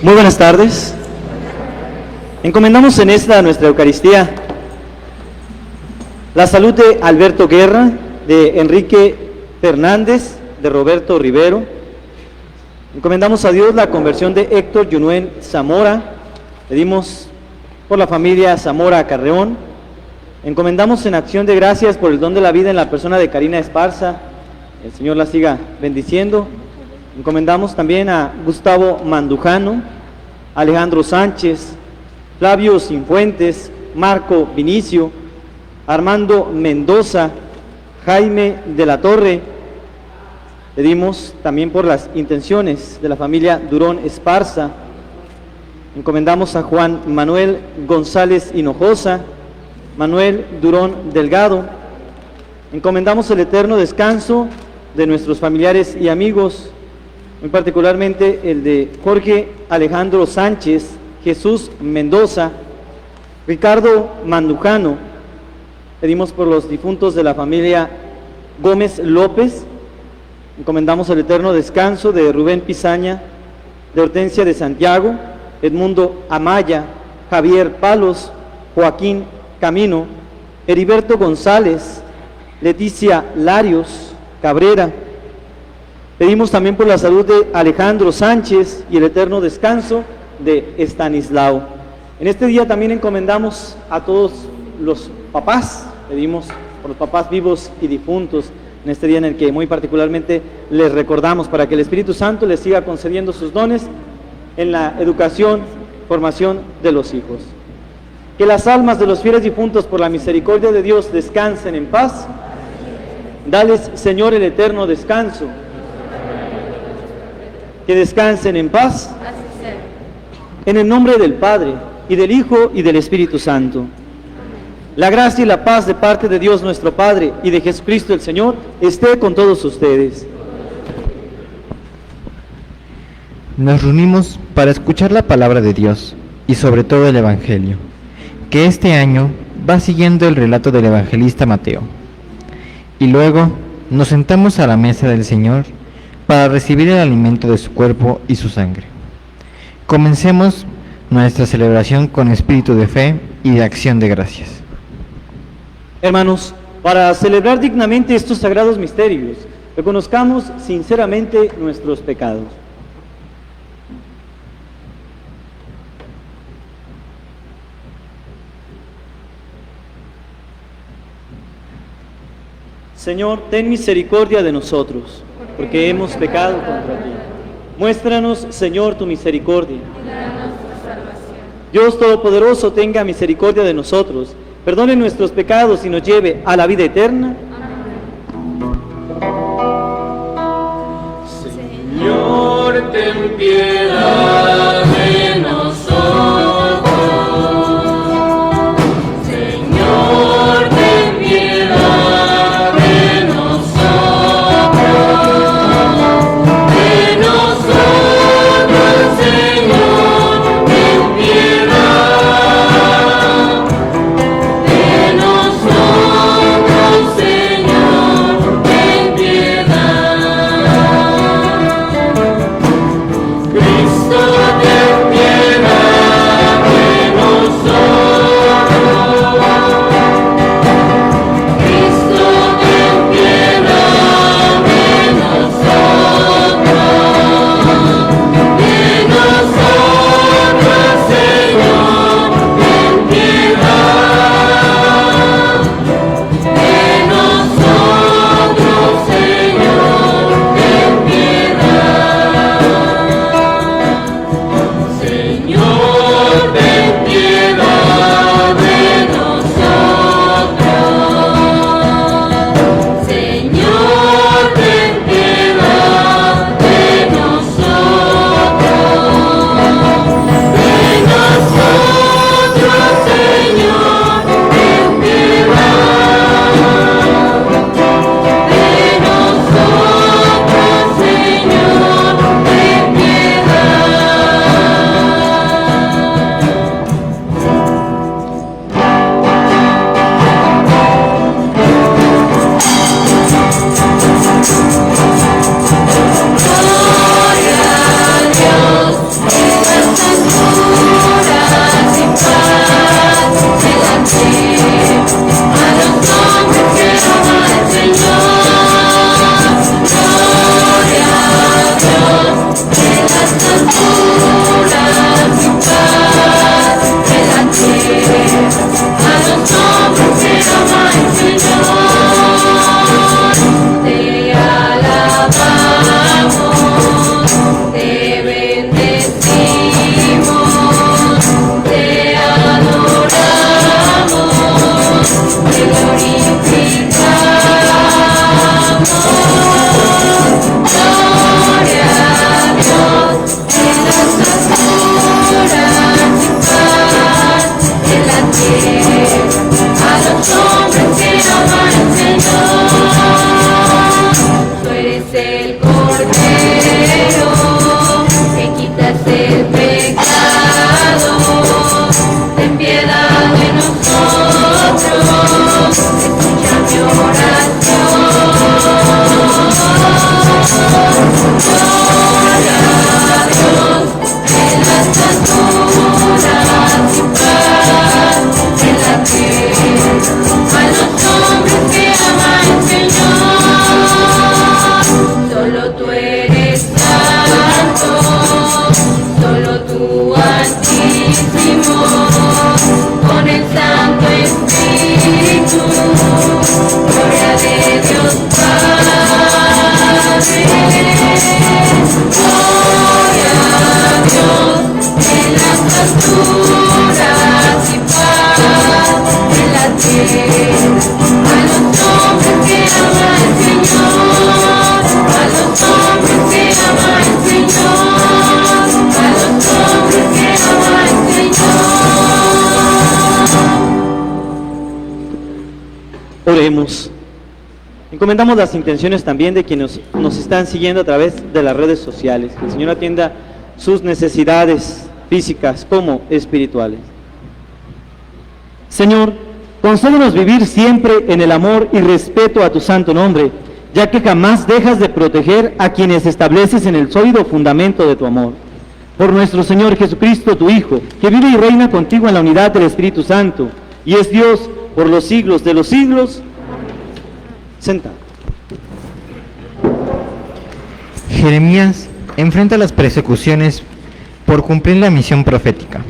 Muy buenas tardes. Encomendamos en esta nuestra Eucaristía la salud de Alberto Guerra, de Enrique Fernández, de Roberto Rivero. Encomendamos a Dios la conversión de Héctor Yunuen Zamora. Pedimos por la familia Zamora Carreón. Encomendamos en acción de gracias por el don de la vida en la persona de Karina Esparza. El Señor la siga bendiciendo. Encomendamos también a Gustavo Mandujano, Alejandro Sánchez, Flavio Cifuentes, Marco Vinicio, Armando Mendoza, Jaime de la Torre. Pedimos también por las intenciones de la familia Durón Esparza. Encomendamos a Juan Manuel González Hinojosa, Manuel Durón Delgado. Encomendamos el eterno descanso de nuestros familiares y amigos, muy particularmente el de Jorge Alejandro Sánchez, Jesús Mendoza, Ricardo Mandujano. Pedimos por los difuntos de la familia Gómez López. Encomendamos el eterno descanso de Rubén Pizaña, de Hortensia de Santiago, Edmundo Amaya, Javier Palos, Joaquín Camino, Heriberto González, Leticia Larios Cabrera. Pedimos también por la salud de Alejandro Sánchez y el eterno descanso de Estanislao. En este día también encomendamos a todos los papás, pedimos por los papás vivos y difuntos, en este día en el que muy particularmente les recordamos para que el Espíritu Santo les siga concediendo sus dones en la educación, formación de los hijos. Que las almas de los fieles difuntos por la misericordia de Dios descansen en paz. Dales, Señor, el eterno descanso. Que descansen en paz. En el nombre del Padre, y del Hijo, y del Espíritu Santo. La gracia y la paz de parte de Dios nuestro Padre y de Jesucristo el Señor esté con todos ustedes. Nos reunimos para escuchar la palabra de Dios y sobre todo el Evangelio, que este año va siguiendo el relato del evangelista Mateo. Y luego nos sentamos a la mesa del Señor para recibir el alimento de su cuerpo y su sangre. Comencemos nuestra celebración con espíritu de fe y de acción de gracias. Hermanos, para celebrar dignamente estos sagrados misterios, reconozcamos sinceramente nuestros pecados. Señor, ten misericordia de nosotros, porque hemos pecado contra ti. Muéstranos, Señor, tu misericordia. Dios Todopoderoso, tenga misericordia de nosotros, perdone nuestros pecados y nos lleve a la vida eterna. Señor, ten piedad de nosotros. Señor, ten piedad de nosotros. De nosotros, Señor, ten piedad. De nosotros, Señor, ten piedad. Cristo, ten piedad. Oremos. Encomendamos las intenciones también de quienes nos están siguiendo a través de las redes sociales. Que el Señor atienda sus necesidades físicas como espirituales. Señor, concédenos vivir siempre en el amor y respeto a tu santo nombre, ya que jamás dejas de proteger a quienes estableces en el sólido fundamento de tu amor. Por nuestro Señor Jesucristo, tu Hijo, que vive y reina contigo en la unidad del Espíritu Santo, y es Dios por los siglos de los siglos. Senta. Jeremías enfrenta las persecuciones por cumplir la misión profética.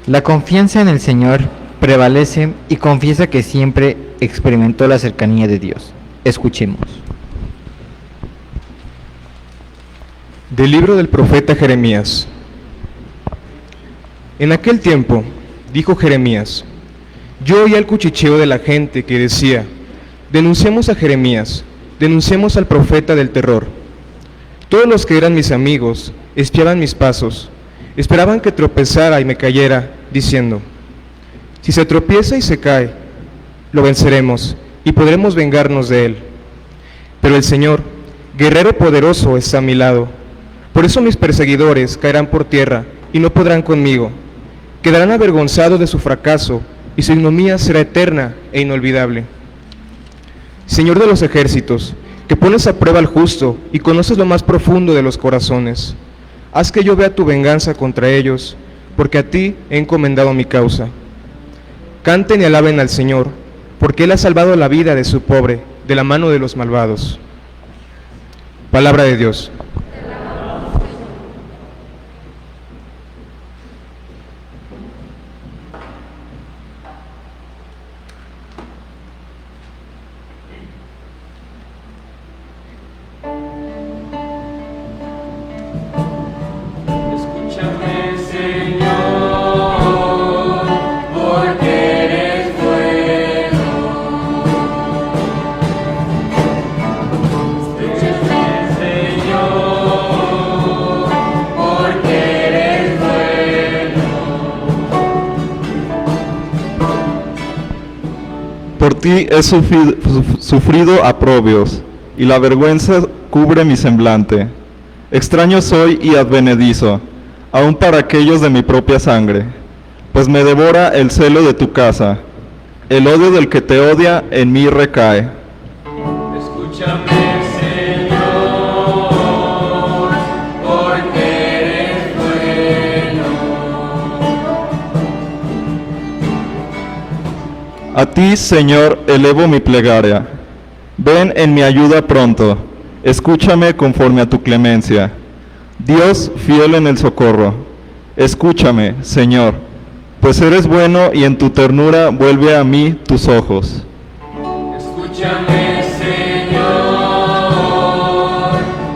La confianza en el Señor prevalece y confiesa que siempre experimentó la cercanía de Dios. Escuchemos. Del libro del profeta Jeremías. En aquel tiempo, dijo Jeremías, yo oía el cuchicheo de la gente que decía, denunciemos a Jeremías, denunciemos al profeta del terror. Todos los que eran mis amigos espiaban mis pasos, esperaban que tropezara y me cayera, diciendo, si se tropieza y se cae, lo venceremos y podremos vengarnos de él. Pero el Señor, guerrero poderoso, está a mi lado. Por eso mis perseguidores caerán por tierra y no podrán conmigo. Quedarán avergonzados de su fracaso y su ignominia será eterna e inolvidable. Señor de los ejércitos, que pones a prueba al justo y conoces lo más profundo de los corazones, haz que yo vea tu venganza contra ellos, porque a ti he encomendado mi causa. Canten y alaben al Señor, porque Él ha salvado la vida de su pobre, de la mano de los malvados. Palabra de Dios. Por ti he sufrido aprobios, y la vergüenza cubre mi semblante. Extraño soy y advenedizo, aun para aquellos de mi propia sangre, pues me devora el celo de tu casa. El odio del que te odia en mí recae. Escúchame, Señor, porque eres bueno. A ti, Señor, elevo mi plegaria. Ven en mi ayuda pronto. Escúchame conforme a tu clemencia. Dios fiel en el socorro. Escúchame, Señor, pues eres bueno y en tu ternura vuelve a mí tus ojos. Escúchame, Señor,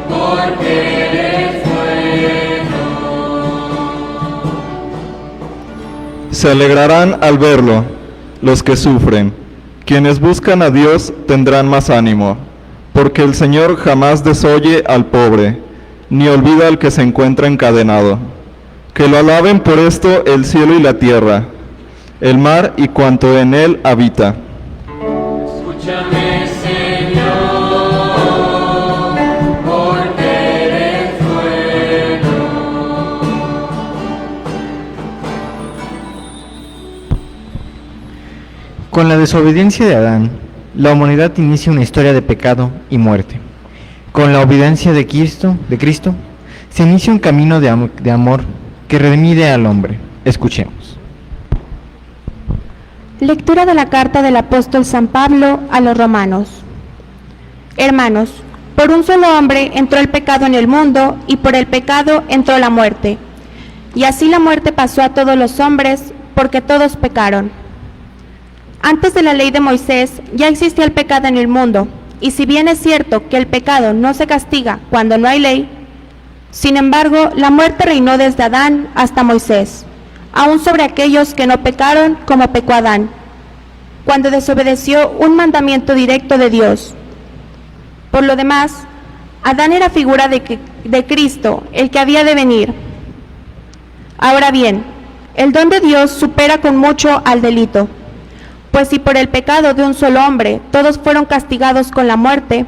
porque eres bueno. Se alegrarán al verlo los que sufren. Quienes buscan a Dios tendrán más ánimo, porque el Señor jamás desoye al pobre, ni olvida al que se encuentra encadenado. Que lo alaben por esto el cielo y la tierra, el mar y cuanto en él habita. Escúchame, Señor, porque eres bueno. Con la desobediencia de Adán, la humanidad inicia una historia de pecado y muerte. Con la obediencia de Cristo, se inicia un camino de amor que redime al hombre. Escuchemos. Lectura de la carta del apóstol San Pablo a los romanos. Hermanos, por un solo hombre entró el pecado en el mundo, y por el pecado entró la muerte. Y así la muerte pasó a todos los hombres, porque todos pecaron. Antes de la ley de Moisés ya existía el pecado en el mundo, y si bien es cierto que el pecado no se castiga cuando no hay ley, sin embargo, la muerte reinó desde Adán hasta Moisés, aún sobre aquellos que no pecaron como pecó Adán, cuando desobedeció un mandamiento directo de Dios. Por lo demás, Adán era figura de Cristo, el que había de venir. Ahora bien, el don de Dios supera con mucho al delito, Pues si por el pecado de un solo hombre todos fueron castigados con la muerte,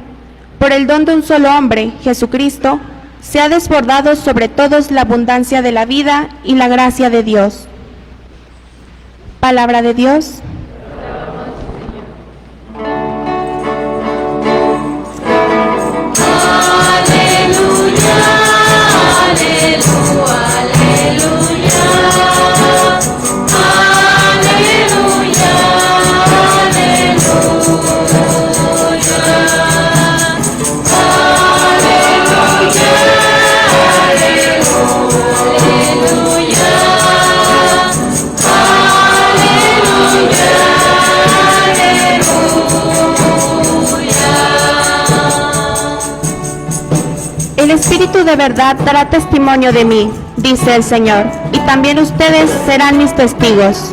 por el don de un solo hombre, Jesucristo, se ha desbordado sobre todos la abundancia de la vida y la gracia de Dios. Palabra de Dios. El Espíritu de verdad dará testimonio de mí, dice el Señor, y también ustedes serán mis testigos.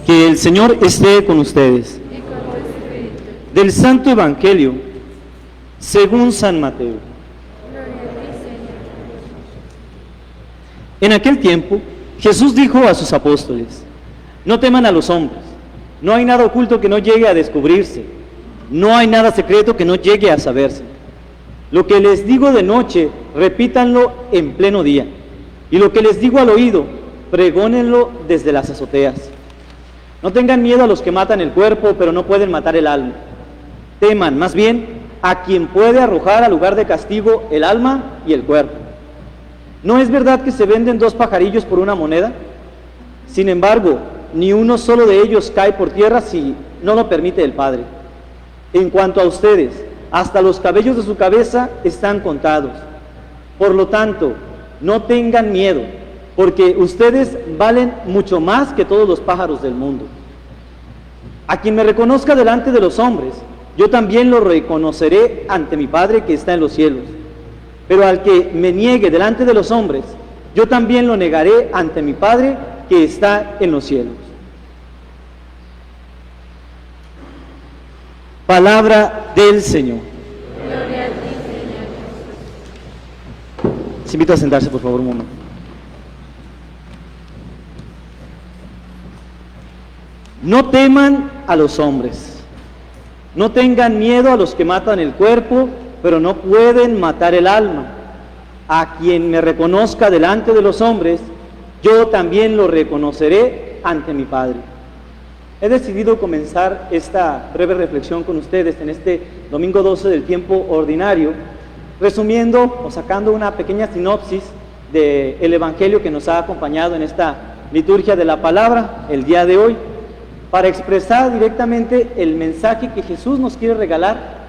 Que el Señor esté con ustedes. Del Santo Evangelio, según San Mateo. En aquel tiempo, Jesús dijo a sus apóstoles: no teman a los hombres, no hay nada oculto que no llegue a descubrirse, no hay nada secreto que no llegue a saberse. Lo que les digo de noche, repítanlo en pleno día, y lo que les digo al oído, pregónenlo desde las azoteas. No tengan miedo a los que matan el cuerpo, pero no pueden matar el alma. Teman, más bien, a quien puede arrojar al lugar de castigo el alma y el cuerpo. ¿No es verdad que se venden 2 pajarillos por una moneda? Sin embargo, ni uno solo de ellos cae por tierra si no lo permite el Padre. En cuanto a ustedes, hasta los cabellos de su cabeza están contados. Por lo tanto, no tengan miedo, porque ustedes valen mucho más que todos los pájaros del mundo. A quien me reconozca delante de los hombres, yo también lo reconoceré ante mi Padre que está en los cielos. Pero al que me niegue delante de los hombres, yo también lo negaré ante mi Padre que está en los cielos. Palabra del Señor. Gloria a ti, Señor. Les invito a sentarse, por favor, un momento. No teman a los hombres, no tengan miedo a los que matan el cuerpo, pero no pueden matar el alma. A quien me reconozca delante de los hombres, yo también lo reconoceré ante mi Padre. He decidido comenzar esta breve reflexión con ustedes en este domingo 12 del tiempo ordinario, resumiendo o sacando una pequeña sinopsis del Evangelio que nos ha acompañado en esta liturgia de la palabra el día de hoy, para expresar directamente el mensaje que Jesús nos quiere regalar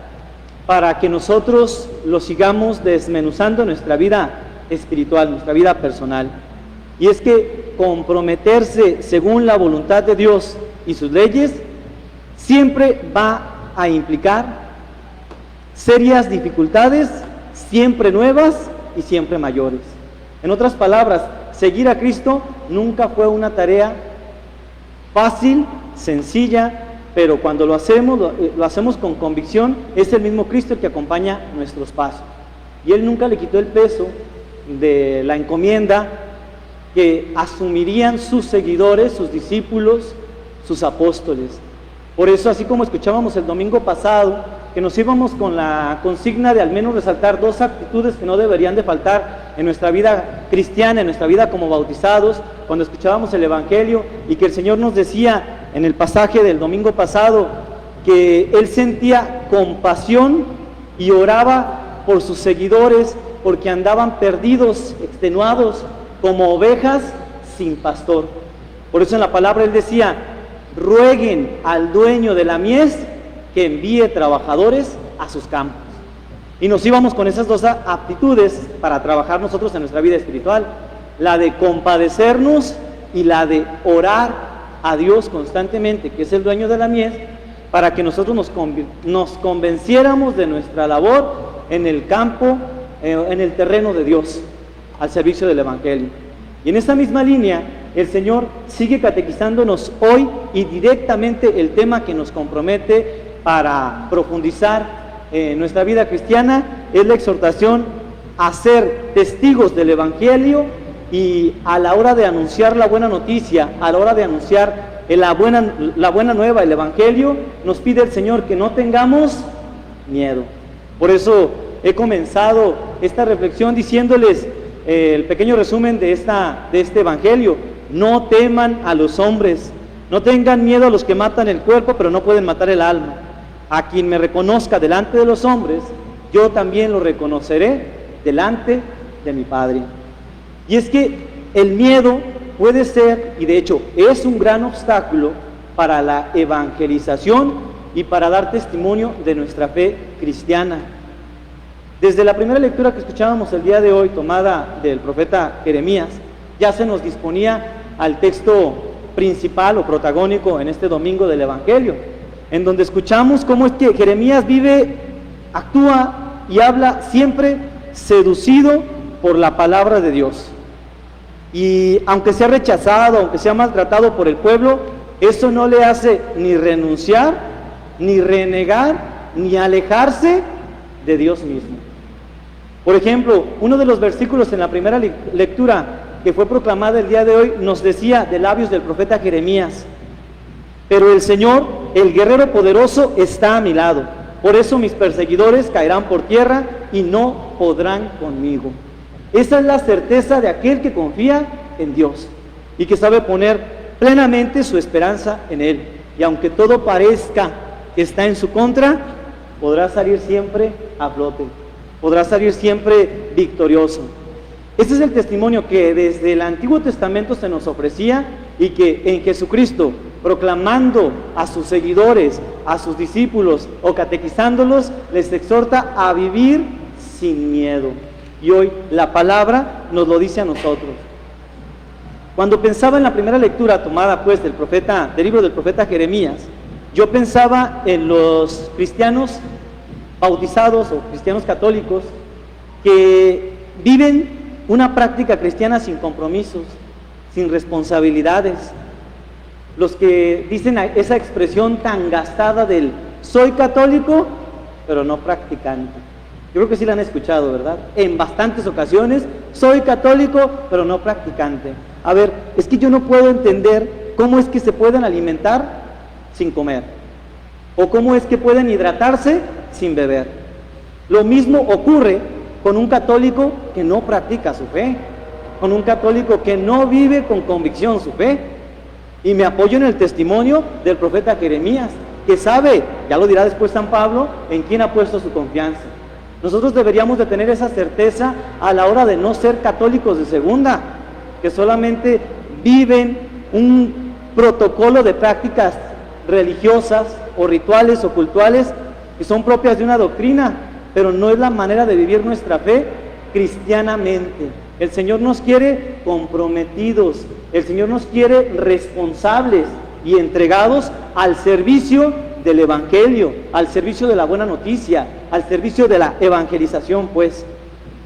para que nosotros lo sigamos desmenuzando en nuestra vida espiritual, nuestra vida personal. Y es que comprometerse según la voluntad de Dios y sus leyes siempre va a implicar serias dificultades, siempre nuevas y siempre mayores. En otras palabras, seguir a Cristo nunca fue una tarea fácil, sencilla, pero cuando lo hacemos con convicción. Es el mismo Cristo el que acompaña nuestros pasos. Y Él nunca le quitó el peso de la encomienda que asumirían sus seguidores, sus discípulos, sus apóstoles. Por eso, así como escuchábamos el domingo pasado, que nos íbamos con la consigna de al menos resaltar 2 actitudes que no deberían de faltar en nuestra vida cristiana, en nuestra vida como bautizados, cuando escuchábamos el Evangelio, y que el Señor nos decía en el pasaje del domingo pasado que Él sentía compasión y oraba por sus seguidores porque andaban perdidos, extenuados, como ovejas sin pastor. Por eso en la palabra Él decía: rueguen al dueño de la mies que envíe trabajadores a sus campos. Y nos íbamos con esas dos aptitudes para trabajar nosotros en nuestra vida espiritual, la de compadecernos y la de orar a Dios constantemente, que es el dueño de la mies, para que nosotros nos convenciéramos de nuestra labor en el campo, en el terreno de Dios, al servicio del Evangelio. Y en esa misma línea, el Señor sigue catequizándonos hoy y directamente el tema que nos compromete para profundizar en nuestra vida cristiana es la exhortación a ser testigos del Evangelio, y a la hora de anunciar la buena noticia, a la hora de anunciar la buena nueva, el Evangelio, nos pide el Señor que no tengamos miedo. Por eso he comenzado esta reflexión diciéndoles el pequeño resumen de este Evangelio. No teman a los hombres, no tengan miedo a los que matan el cuerpo, pero no pueden matar el alma. A quien me reconozca delante de los hombres, yo también lo reconoceré delante de mi Padre. Y es que el miedo puede ser, y de hecho es un gran obstáculo para la evangelización y para dar testimonio de nuestra fe cristiana. Desde la primera lectura que escuchábamos el día de hoy, tomada del profeta Jeremías, ya se nos disponía al texto principal o protagónico en este domingo del Evangelio, en donde escuchamos cómo es que Jeremías vive, actúa y habla siempre seducido por la palabra de Dios. Y aunque sea rechazado, aunque sea maltratado por el pueblo, eso no le hace ni renunciar, ni renegar, ni alejarse de Dios mismo. Por ejemplo, uno de los versículos en la primera lectura que fue proclamada el día de hoy nos decía de labios del profeta Jeremías: pero el Señor, el guerrero poderoso, está a mi lado. Por eso mis perseguidores caerán por tierra y no podrán conmigo. Esa es la certeza de aquel que confía en Dios y que sabe poner plenamente su esperanza en Él. Y aunque todo parezca que está en su contra, podrá salir siempre a flote, podrá salir siempre victorioso. Ese es el testimonio que desde el Antiguo Testamento se nos ofrecía y que en Jesucristo, proclamando a sus seguidores, a sus discípulos o catequizándolos, les exhorta a vivir sin miedo. Y hoy la palabra nos lo dice a nosotros. Cuando pensaba en la primera lectura tomada pues del libro del profeta Jeremías, yo pensaba en los cristianos bautizados o cristianos católicos que viven una práctica cristiana sin compromisos, sin responsabilidades. Los que dicen esa expresión tan gastada del soy católico, pero no practicante. Yo creo que sí la han escuchado, ¿verdad? En bastantes ocasiones, soy católico, pero no practicante. A ver, es que yo no puedo entender cómo es que se pueden alimentar sin comer, o cómo es que pueden hidratarse sin beber. Lo mismo ocurre con un católico que no practica su fe, con un católico que no vive con convicción su fe. Y me apoyo en el testimonio del profeta Jeremías, que sabe, ya lo dirá después San Pablo, en quién ha puesto su confianza. Nosotros deberíamos de tener esa certeza a la hora de no ser católicos de segunda, que solamente viven un protocolo de prácticas religiosas o rituales o cultuales que son propias de una doctrina, pero no es la manera de vivir nuestra fe cristianamente. El Señor nos quiere comprometidos, el Señor nos quiere responsables y entregados al servicio del Evangelio, al servicio de la buena noticia, al servicio de la evangelización, pues.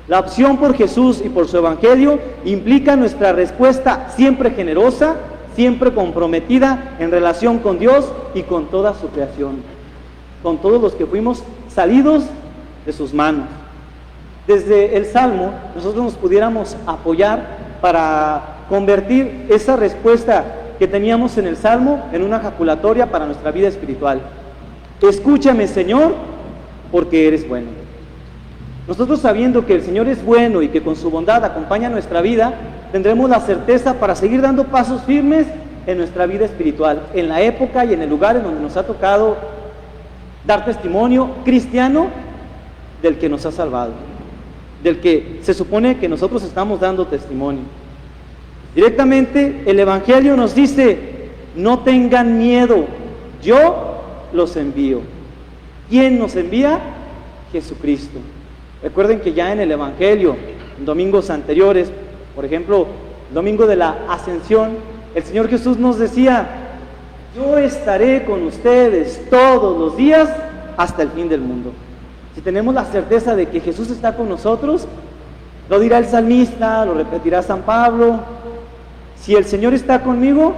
La opción por Jesús y por su Evangelio implica nuestra respuesta siempre generosa, siempre comprometida en relación con Dios y con toda su creación, con todos los que fuimos salidos de sus manos. Desde el Salmo, nosotros nos pudiéramos apoyar para convertir esa respuesta que teníamos en el Salmo en una jaculatoria para nuestra vida espiritual. Escúchame, Señor, porque eres bueno. Nosotros, sabiendo que el Señor es bueno y que con su bondad acompaña nuestra vida, tendremos la certeza para seguir dando pasos firmes en nuestra vida espiritual, en la época y en el lugar en donde nos ha tocado dar testimonio cristiano del que nos ha salvado, del que se supone que nosotros estamos dando testimonio. Directamente el Evangelio nos dice: no tengan miedo, yo los envío. ¿Quién nos envía? Jesucristo. Recuerden que ya en el Evangelio, en domingos anteriores, por ejemplo, el domingo de la Ascensión, el Señor Jesús nos decía: yo estaré con ustedes todos los días hasta el fin del mundo. Si tenemos la certeza de que Jesús está con nosotros, lo dirá el salmista, lo repetirá San Pablo: si el Señor está conmigo,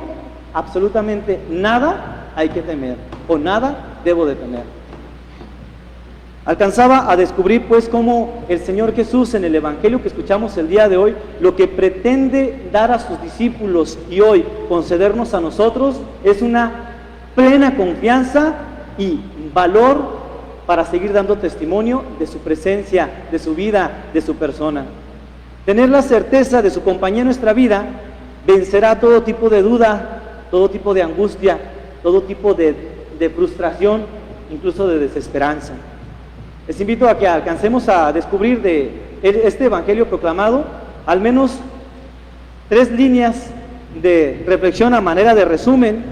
absolutamente nada hay que temer, o nada debo de temer. Alcanzaba a descubrir pues cómo el Señor Jesús en el Evangelio que escuchamos el día de hoy, lo que pretende dar a sus discípulos y hoy concedernos a nosotros es una plena confianza y valor para seguir dando testimonio de su presencia, de su vida, de su persona. Tener la certeza de su compañía en nuestra vida vencerá todo tipo de duda, todo tipo de angustia, todo tipo de frustración, incluso de desesperanza. Les invito a que alcancemos a descubrir de este Evangelio proclamado al menos 3 líneas de reflexión a manera de resumen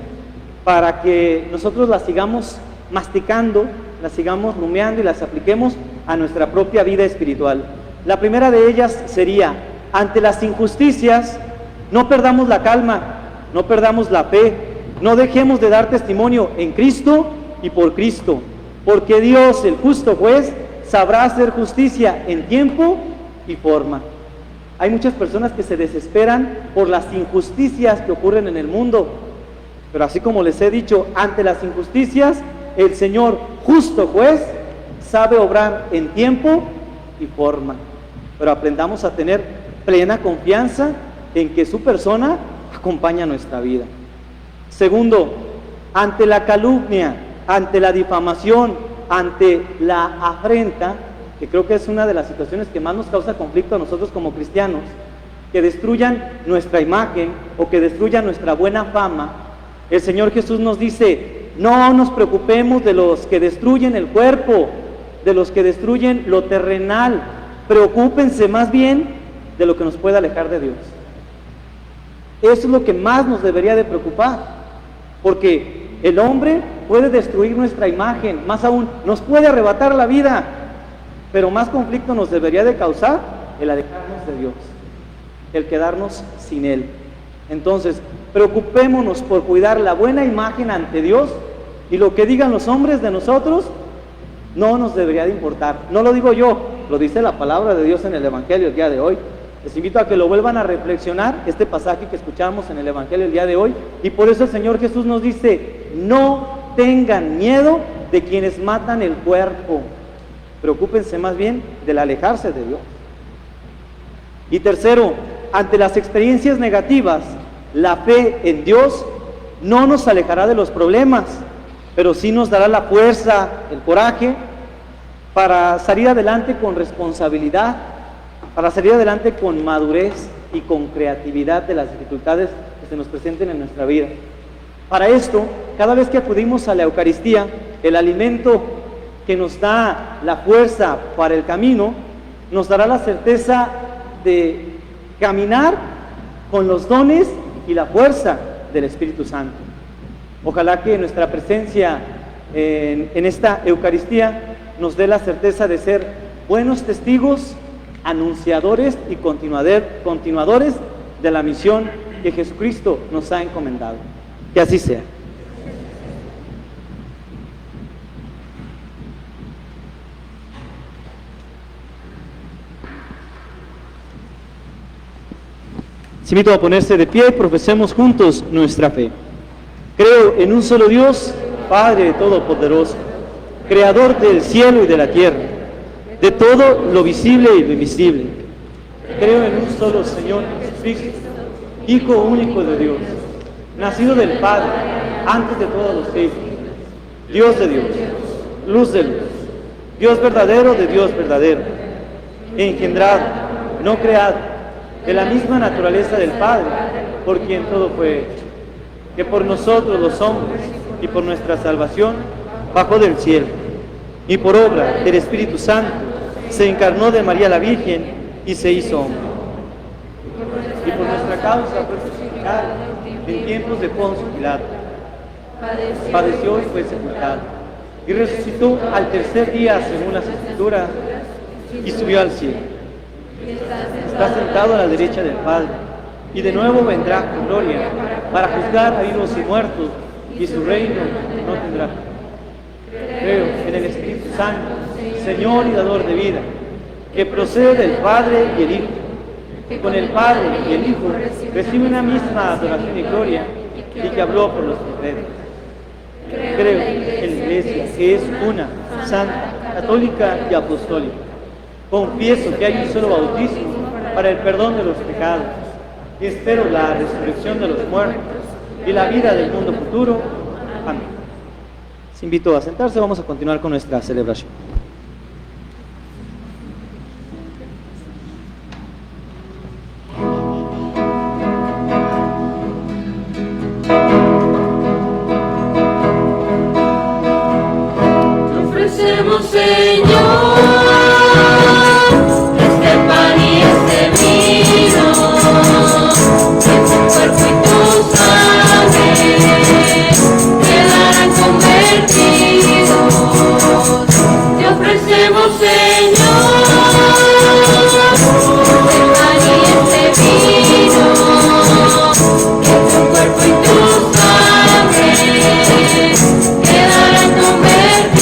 para que nosotros las sigamos masticando, las sigamos rumiando y las apliquemos a nuestra propia vida espiritual. La primera de ellas sería: ante las injusticias, no perdamos la calma, no perdamos la fe, no dejemos de dar testimonio en Cristo y por Cristo. Porque Dios, el justo juez, sabrá hacer justicia en tiempo y forma. Hay muchas personas que se desesperan por las injusticias que ocurren en el mundo, pero así como les he dicho, ante las injusticias, el Señor, justo juez, sabe obrar en tiempo y forma. Pero aprendamos a tener plena confianza en que su persona acompaña nuestra vida. Segundo, ante la calumnia, ante la difamación, ante la afrenta, que creo que es una de las situaciones que más nos causa conflicto a nosotros como cristianos, que destruyan nuestra imagen o que destruyan nuestra buena fama, el Señor Jesús nos dice: no nos preocupemos de los que destruyen el cuerpo, de los que destruyen lo terrenal, preocúpense más bien de lo que nos puede alejar de Dios. Eso es lo que más nos debería de preocupar, porque el hombre puede destruir nuestra imagen, más aún, nos puede arrebatar la vida, pero más conflicto nos debería de causar el alejarnos de Dios, el quedarnos sin Él. Entonces, preocupémonos por cuidar la buena imagen ante Dios, y lo que digan los hombres de nosotros no nos debería de importar. No lo digo yo, lo dice la palabra de Dios en el Evangelio el día de hoy. Les invito a que lo vuelvan a reflexionar, este pasaje que escuchamos en el Evangelio el día de hoy, y por eso el Señor Jesús nos dice: no tengan miedo de quienes matan el cuerpo, preocúpense más bien del alejarse de Dios. Y tercero, ante las experiencias negativas, la fe en Dios no nos alejará de los problemas, pero sí nos dará la fuerza, el coraje para salir adelante con responsabilidad, para salir adelante con madurez y con creatividad de las dificultades que se nos presenten en nuestra vida. Para esto, cada vez que acudimos a la Eucaristía, el alimento que nos da la fuerza para el camino, nos dará la certeza de caminar con los dones y la fuerza del Espíritu Santo. Ojalá que nuestra presencia en esta Eucaristía nos dé la certeza de ser buenos testigos, anunciadores y continuadores de la misión que Jesucristo nos ha encomendado. Que así sea. Les invito a ponerse de pie y profesemos juntos nuestra fe. Creo en un solo Dios, Padre Todopoderoso, Creador del cielo y de la tierra, de todo lo visible y lo invisible. Creo en un solo Señor Jesucristo, Hijo único de Dios, nacido del Padre, antes de todos los siglos, Dios de Dios, luz de luz, Dios verdadero de Dios verdadero, engendrado, no creado, de la misma naturaleza del Padre, por quien todo fue hecho, que por nosotros los hombres y por nuestra salvación bajó del cielo, y por obra del Espíritu Santo se encarnó de María la Virgen y se hizo hombre. Y por nuestra causa fue crucificado en tiempos de Poncio Pilato, padeció y fue sepultado, y resucitó al tercer día según las Escrituras y subió al cielo. Está sentado a la derecha del Padre y de nuevo vendrá con gloria para juzgar a vivos y muertos, y su reino no tendrá fin. Creo en el Espíritu Santo, Señor y dador de vida, que procede del Padre y el Hijo, que con el Padre y el Hijo recibe una misma adoración y gloria, y que habló por los profetas. Creo en la Iglesia, que es una, santa, católica y apostólica. Confieso que hay un solo bautismo para el perdón de los pecados, y espero la resurrección de los muertos y la vida del mundo futuro. Amén. Les invito a sentarse, vamos a continuar con nuestra celebración. Te ofrecemos, Señor, este pan y este vino, que tu cuerpo y tu sangre quedarán convertidos. Te ofrecemos, Señor, este pan y este vino, que tu cuerpo y tu sangre quedarán convertidos.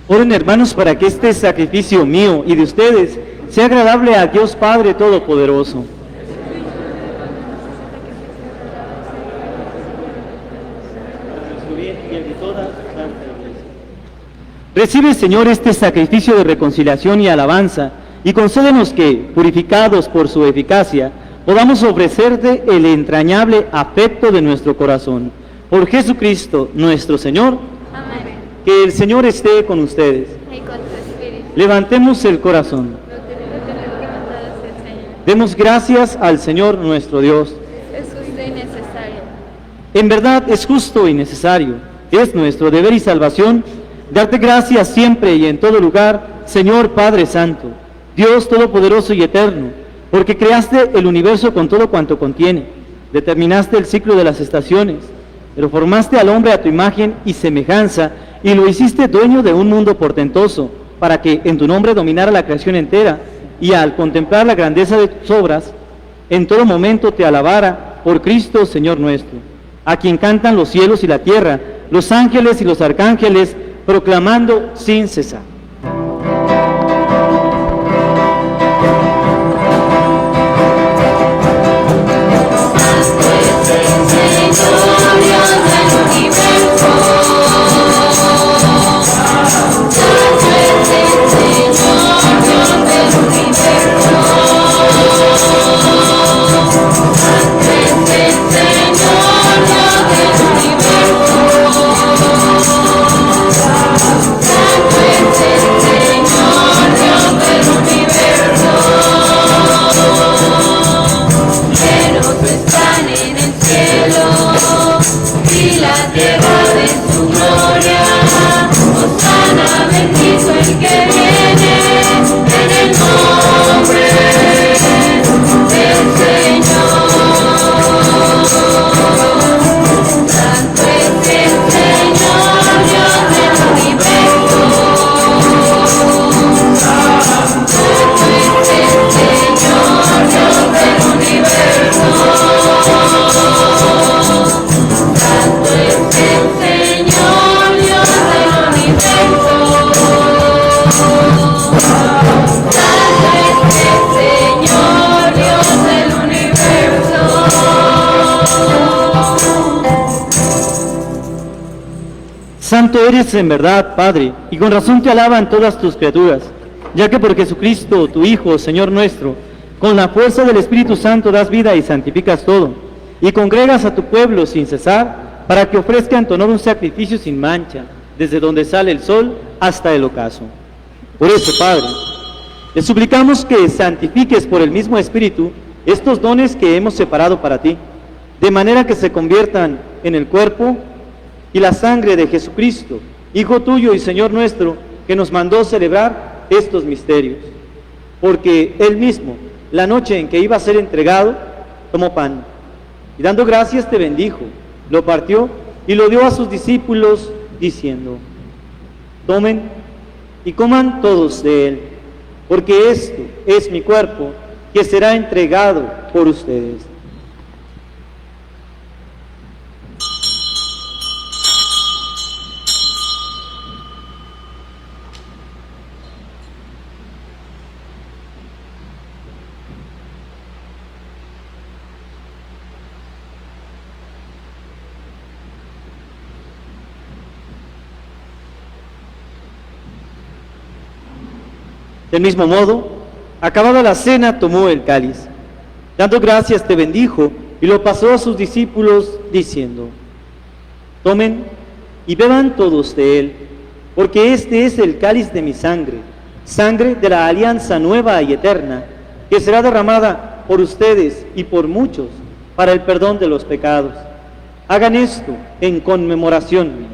Oren, hermanos, para que este sacrificio mío y de ustedes sea agradable a Dios Padre Todopoderoso. Recibe, Señor, este sacrificio de reconciliación y alabanza, y concédenos que, purificados por su eficacia, podamos ofrecerte el entrañable afecto de nuestro corazón. Por Jesucristo, nuestro Señor. Amén. Que el Señor esté con ustedes. Y con tu espíritu. Levantemos el corazón. Demos gracias al Señor nuestro Dios. Es justo y necesario. En verdad es justo y necesario. Es nuestro deber y salvación darte gracias siempre y en todo lugar, Señor Padre Santo, Dios Todopoderoso y Eterno, porque creaste el universo con todo cuanto contiene, determinaste el ciclo de las estaciones, pero formaste al hombre a tu imagen y semejanza, y lo hiciste dueño de un mundo portentoso, para que en tu nombre dominara la creación entera, y al contemplar la grandeza de tus obras, en todo momento te alabara por Cristo, Señor nuestro, a quien cantan los cielos y la tierra, los ángeles y los arcángeles, proclamando sin cesar. Y la tierra eres en verdad, Padre, y con razón te alaban todas tus criaturas, ya que por Jesucristo, tu Hijo, Señor nuestro, con la fuerza del Espíritu Santo das vida y santificas todo, y congregas a tu pueblo sin cesar, para que ofrezca en tu honor un sacrificio sin mancha, desde donde sale el sol hasta el ocaso. Por eso, Padre, te suplicamos que santifiques por el mismo Espíritu estos dones que hemos separado para ti, de manera que se conviertan en el cuerpo y la sangre de Jesucristo, Hijo tuyo y Señor nuestro, que nos mandó celebrar estos misterios. Porque Él mismo, la noche en que iba a ser entregado, tomó pan, y dando gracias te bendijo, lo partió y lo dio a sus discípulos, diciendo: tomen y coman todos de él, porque esto es mi cuerpo, que será entregado por ustedes. Del mismo modo, acabada la cena, tomó el cáliz. Dando gracias te bendijo y lo pasó a sus discípulos, diciendo: tomen y beban todos de él, porque este es el cáliz de mi sangre, sangre de la alianza nueva y eterna, que será derramada por ustedes y por muchos para el perdón de los pecados. Hagan esto en conmemoración mía.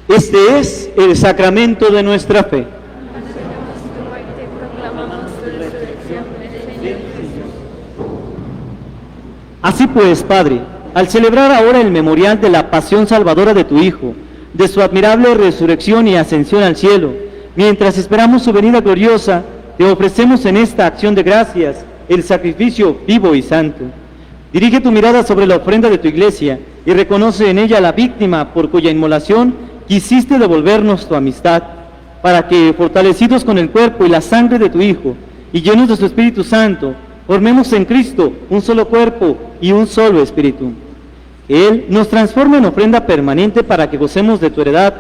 Este es el sacramento de nuestra fe. Así pues, Padre, al celebrar ahora el memorial de la pasión salvadora de tu Hijo, de su admirable resurrección y ascensión al cielo, mientras esperamos su venida gloriosa, te ofrecemos en esta acción de gracias el sacrificio vivo y santo. Dirige tu mirada sobre la ofrenda de tu iglesia y reconoce en ella la víctima por cuya inmolación quisiste devolvernos tu amistad, para que, fortalecidos con el cuerpo y la sangre de tu Hijo, y llenos de su Espíritu Santo, formemos en Cristo un solo cuerpo y un solo Espíritu. Que Él nos transforme en ofrenda permanente para que gocemos de tu heredad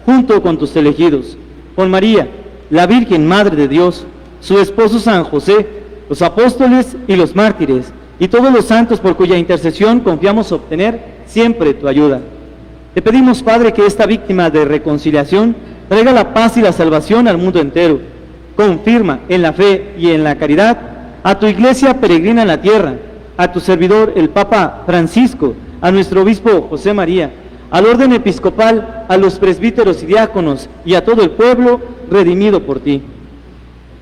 junto con tus elegidos, con María, la Virgen Madre de Dios, su esposo San José, los apóstoles y los mártires, y todos los santos por cuya intercesión confiamos obtener siempre tu ayuda. Te pedimos, Padre, que esta víctima de reconciliación traiga la paz y la salvación al mundo entero. Confirma en la fe y en la caridad a tu iglesia peregrina en la tierra, a tu servidor el Papa Francisco, a nuestro obispo José María, al orden episcopal, a los presbíteros y diáconos y a todo el pueblo redimido por ti.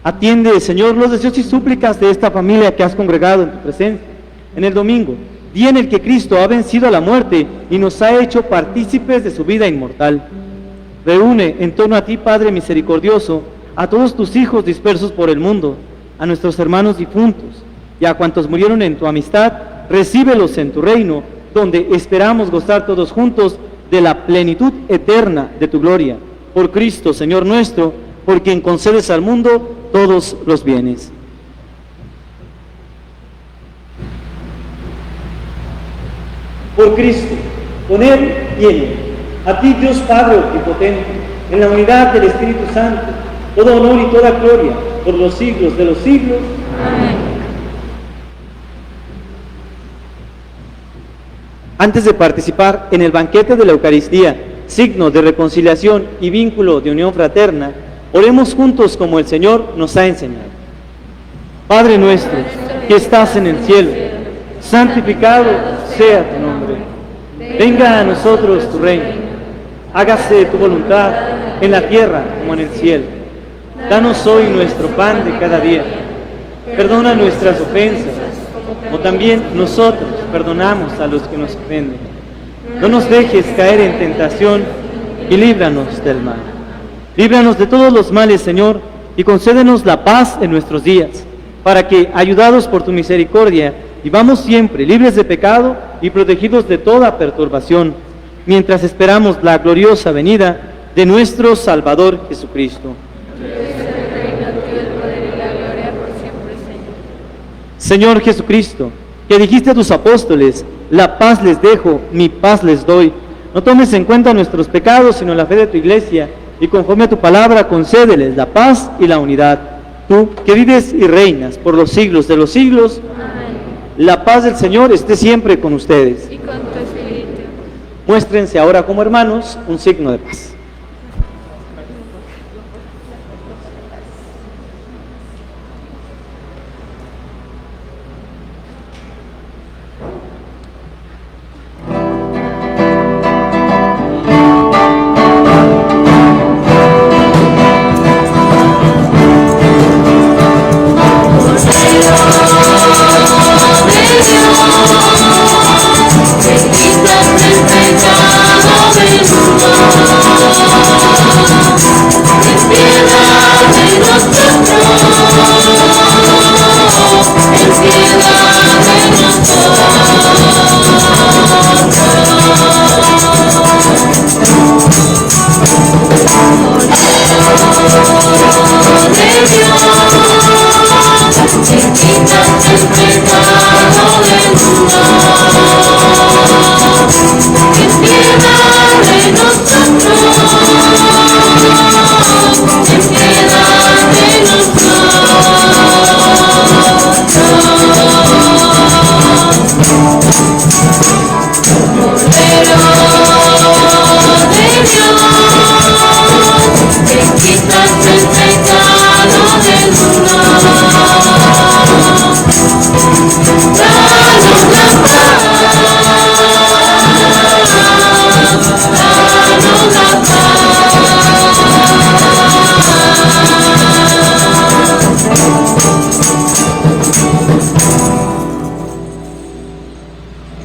Atiende, Señor, los deseos y súplicas de esta familia que has congregado en tu presencia en el domingo, día en el que Cristo ha vencido a la muerte y nos ha hecho partícipes de su vida inmortal. Reúne en torno a ti, Padre misericordioso, a todos tus hijos dispersos por el mundo, a nuestros hermanos difuntos y a cuantos murieron en tu amistad, recíbelos en tu reino, donde esperamos gozar todos juntos de la plenitud eterna de tu gloria. Por Cristo, Señor nuestro, por quien concedes al mundo todos los bienes. Por Cristo, con Él y en Él, a ti Dios Padre omnipotente, en la unidad del Espíritu Santo, todo honor y toda gloria por los siglos de los siglos. Amén. Antes de participar en el banquete de la Eucaristía, signo de reconciliación y vínculo de unión fraterna, oremos juntos como el Señor nos ha enseñado. Padre nuestro, que estás en el cielo, santificado sea tu nombre. Venga a nosotros tu reino. Hágase tu voluntad en la tierra como en el cielo. Danos hoy nuestro pan de cada día. Perdona nuestras ofensas, como también nosotros perdonamos a los que nos ofenden. No nos dejes caer en tentación y líbranos del mal. Líbranos de todos los males, Señor, y concédenos la paz en nuestros días, para que, ayudados por tu misericordia, vivamos siempre libres de pecado y protegidos de toda perturbación, mientras esperamos la gloriosa venida de nuestro Salvador Jesucristo. Señor Jesucristo, que dijiste a tus apóstoles, la paz les dejo, mi paz les doy. No tomes en cuenta nuestros pecados, sino la fe de tu iglesia, y conforme a tu palabra concédeles la paz y la unidad. Tú, que vives y reinas por los siglos de los siglos, Amén. la paz del Señor esté siempre con ustedes. Y con tu espíritu. Muéstrense ahora como hermanos un signo de paz.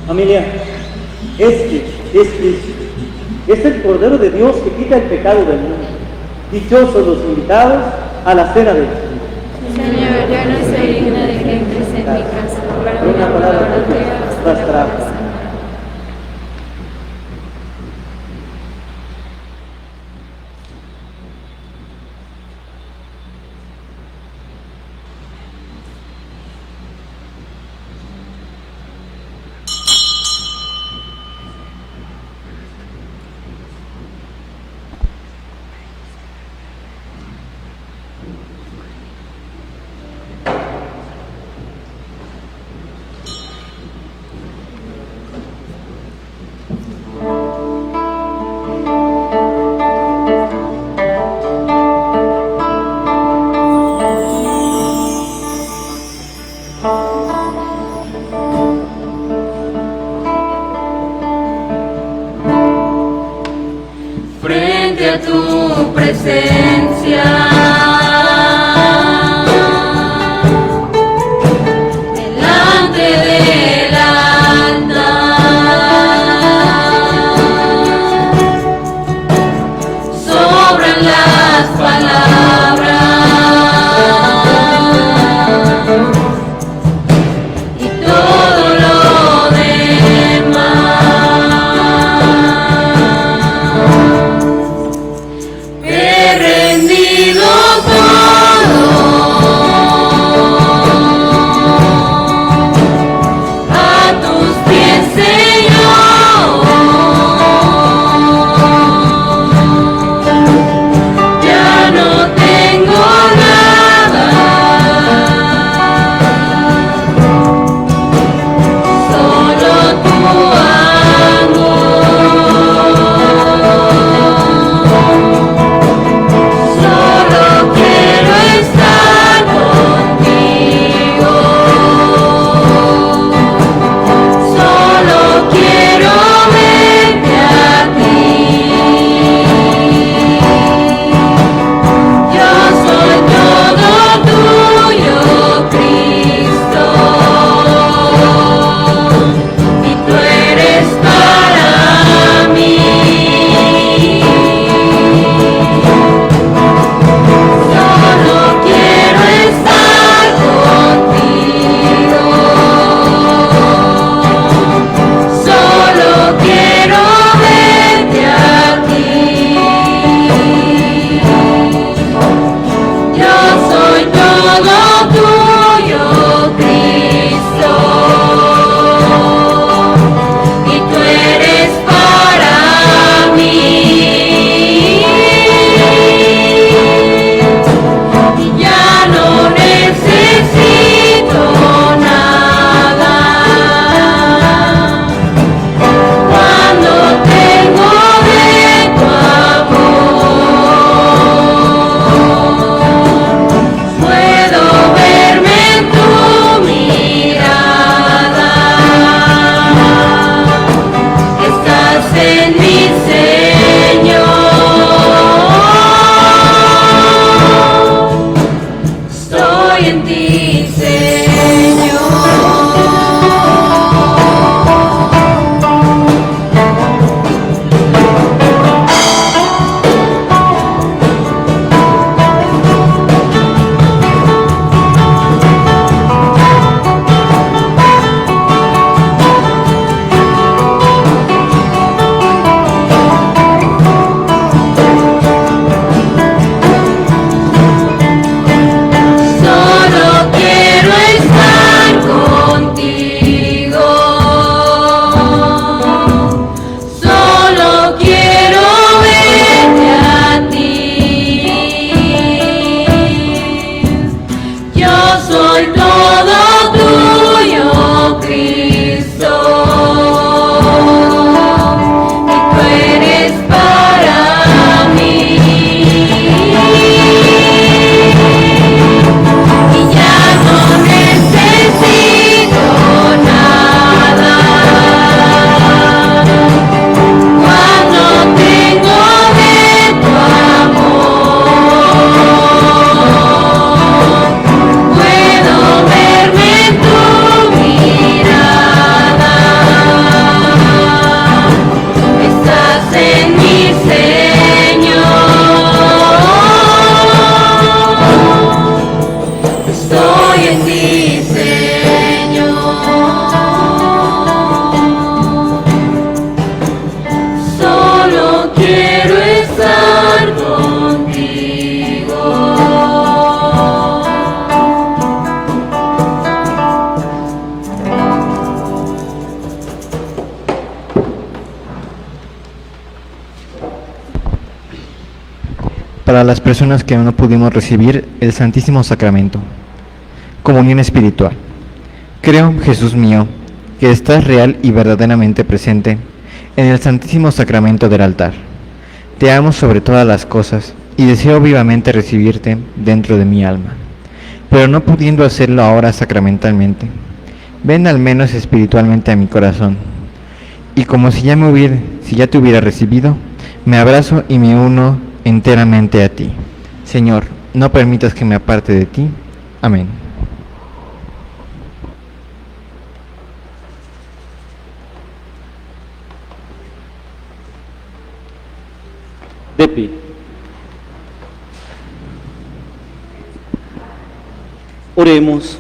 Familia, este es el Cordero de Dios que quita el pecado del mundo. Dichosos los invitados a la cena del Señor. Señor, yo no soy digna de que entres en mi casa, pero una palabra tuya bastará. Frente a tu presencia, delante del altar, sobran las palabras y todo lo demás. He rendido para las personas que aún no pudimos recibir el Santísimo Sacramento. Comunión espiritual. Creo, Jesús mío, que estás real y verdaderamente presente en el Santísimo Sacramento del altar. Te amo sobre todas las cosas y deseo vivamente recibirte dentro de mi alma, pero no pudiendo hacerlo ahora sacramentalmente. Ven al menos espiritualmente a mi corazón, y como si ya te hubiera recibido, me abrazo y me uno enteramente a ti. Señor, no permitas que me aparte de ti. Amén. De pie. Oremos.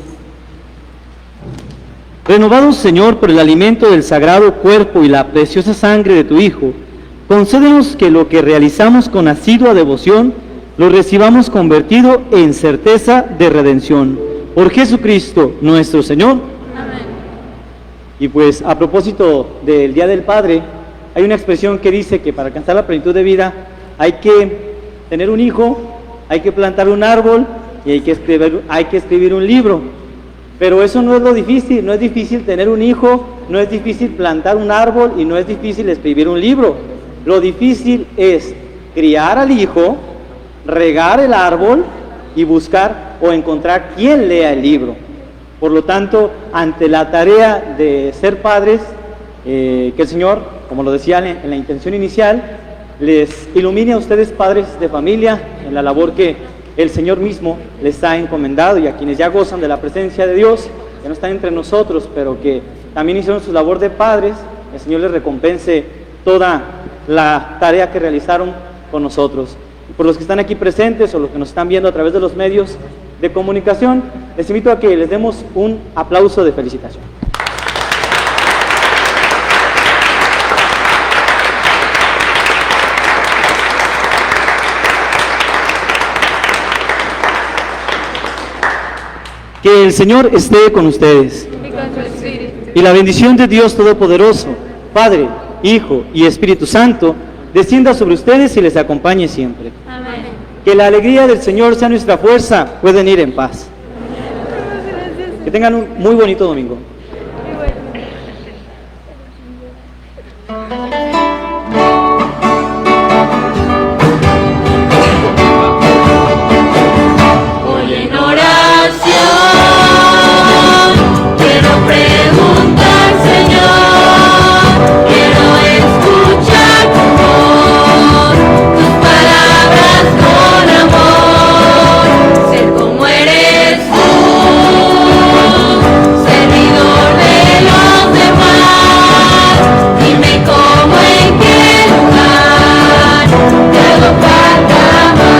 Renovados, Señor, por el alimento del sagrado cuerpo y la preciosa sangre de tu Hijo, concédenos que lo que realizamos con asidua devoción lo recibamos convertido en certeza de redención. Por Jesucristo nuestro Señor. Amén. Y pues a propósito del Día del Padre, hay una expresión que dice que para alcanzar la plenitud de vida hay que tener un hijo, hay que plantar un árbol y hay que escribir un libro. Pero eso no es lo difícil, no es difícil tener un hijo, no es difícil plantar un árbol y no es difícil escribir un libro. Lo difícil es criar al hijo, regar el árbol y buscar o encontrar quien lea el libro. Por lo tanto, ante la tarea de ser padres, que el Señor, como lo decía en la intención inicial, les ilumine a ustedes, padres de familia, en la labor que el Señor mismo les ha encomendado, y a quienes ya gozan de la presencia de Dios, que no están entre nosotros, pero que también hicieron su labor de padres, el Señor les recompense toda la tarea que realizaron con nosotros. Y por los que están aquí presentes o los que nos están viendo a través de los medios de comunicación, les invito a que les demos un aplauso de felicitación. Que el Señor esté con ustedes. Y con tu espíritu. Y la bendición de Dios Todopoderoso, Padre, Hijo y Espíritu Santo, descienda sobre ustedes y les acompañe siempre. Amén. Que la alegría del Señor sea nuestra fuerza. Pueden ir en paz. Que tengan un muy bonito domingo. Hoy en oración quiero preguntar, Señor, quiero escuchar tu voz, tus palabras con amor, ser como eres tú, servidor de los demás. Dime cómo, en qué lugar te hago falta más.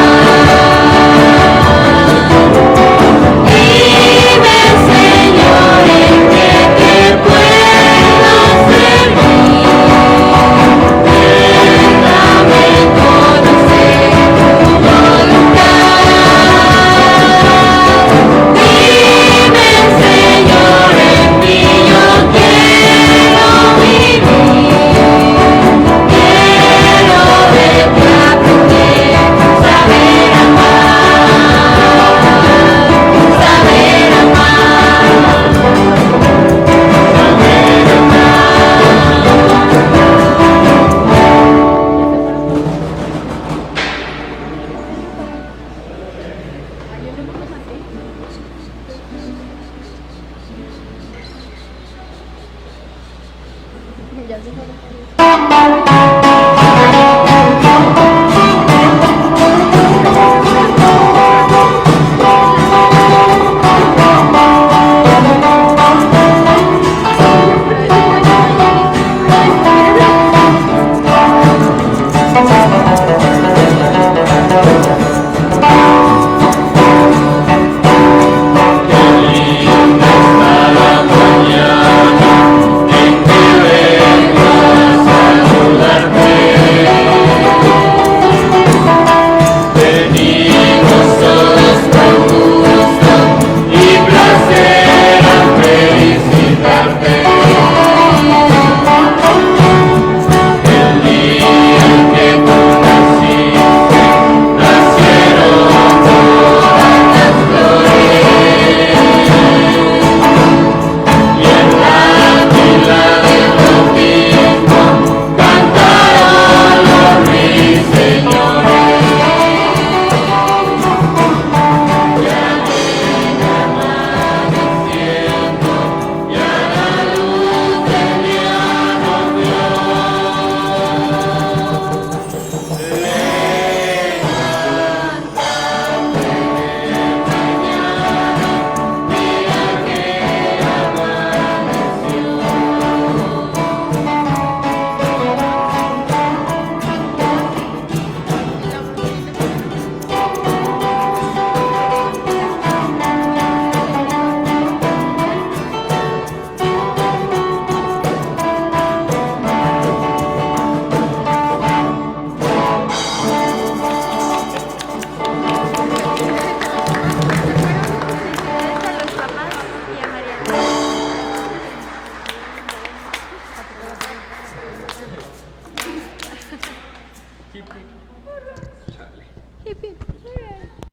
Dime, Señor, en qué te puedo servir. Déjame conocer tu voluntad. Dime, Señor, en mí yo quiero vivir. Quiero de ti aprender, saber amar, saber amar, saber amar. Hip, hip. Hooray.